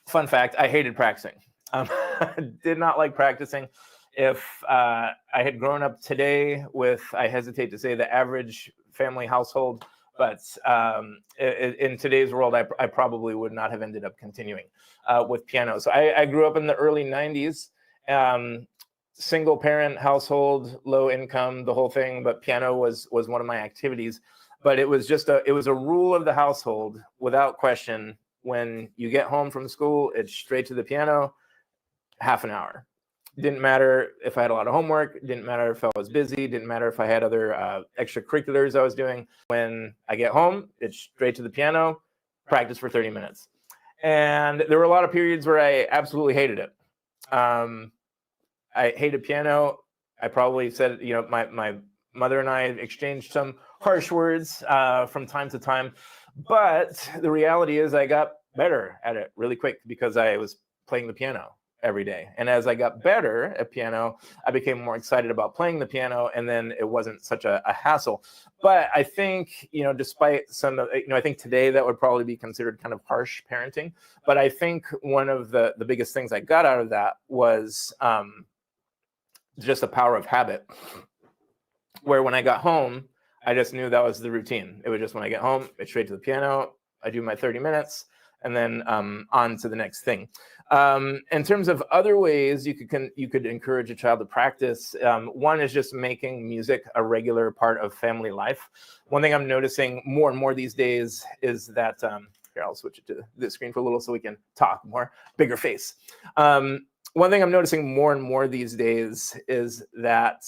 Fun fact, I hated practicing. Did not like practicing. If I had grown up today with, I hesitate to say, the average family household, but in today's world, I probably would not have ended up continuing with piano. So I grew up in the early 90s, single parent household, low income, the whole thing, but piano was one of my activities. But it was just it was a rule of the household without question. When you get home from school, it's straight to the piano, half an hour. Didn't matter if I had a lot of homework, didn't matter if I was busy, didn't matter if I had other extracurriculars I was doing. When I get home, it's straight to the piano, practice for 30 minutes. And there were a lot of periods where I absolutely hated it. I hated piano. I probably said, my mother and I exchanged some harsh words from time to time. But the reality is I got better at it really quick because I was playing the piano every day. And as I got better at piano, I became more excited about playing the piano, and then it wasn't such a hassle. But I think, despite some of, I think today that would probably be considered kind of harsh parenting. But I think one of the biggest things I got out of that was just the power of habit, where when I got home, I just knew that was the routine. It was just when I get home, it's straight to the piano, I do my 30 minutes, and then on to the next thing. In terms of other ways you could encourage a child to practice, one is just making music a regular part of family life. One thing I'm noticing more and more these days is that, here, I'll switch it to this screen for a little so we can talk more, bigger face. One thing I'm noticing more and more these days is that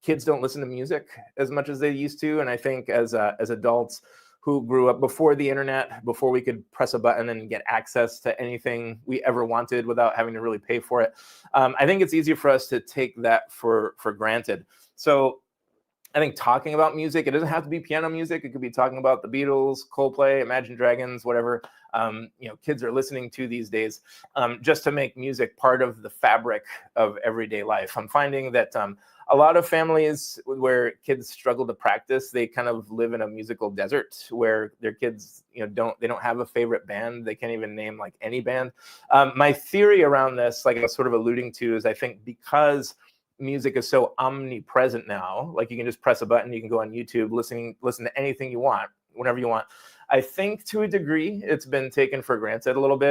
kids don't listen to music as much as they used to. And I think as adults who grew up before the internet, before we could press a button and get access to anything we ever wanted without having to really pay for it, I think it's easy for us to take that for granted. So I think talking about music, it doesn't have to be piano music. It could be talking about the Beatles, Coldplay, Imagine Dragons, whatever kids are listening to these days, just to make music part of the fabric of everyday life. I'm finding that a lot of families where kids struggle to practice, they kind of live in a musical desert where their kids, they don't have a favorite band. They can't even name like any band. My theory around this, like I was sort of alluding to, is I think because music is so omnipresent now, like you can just press a button, you can go on YouTube, listen to anything you want, whenever you want. I think to a degree, it's been taken for granted a little bit.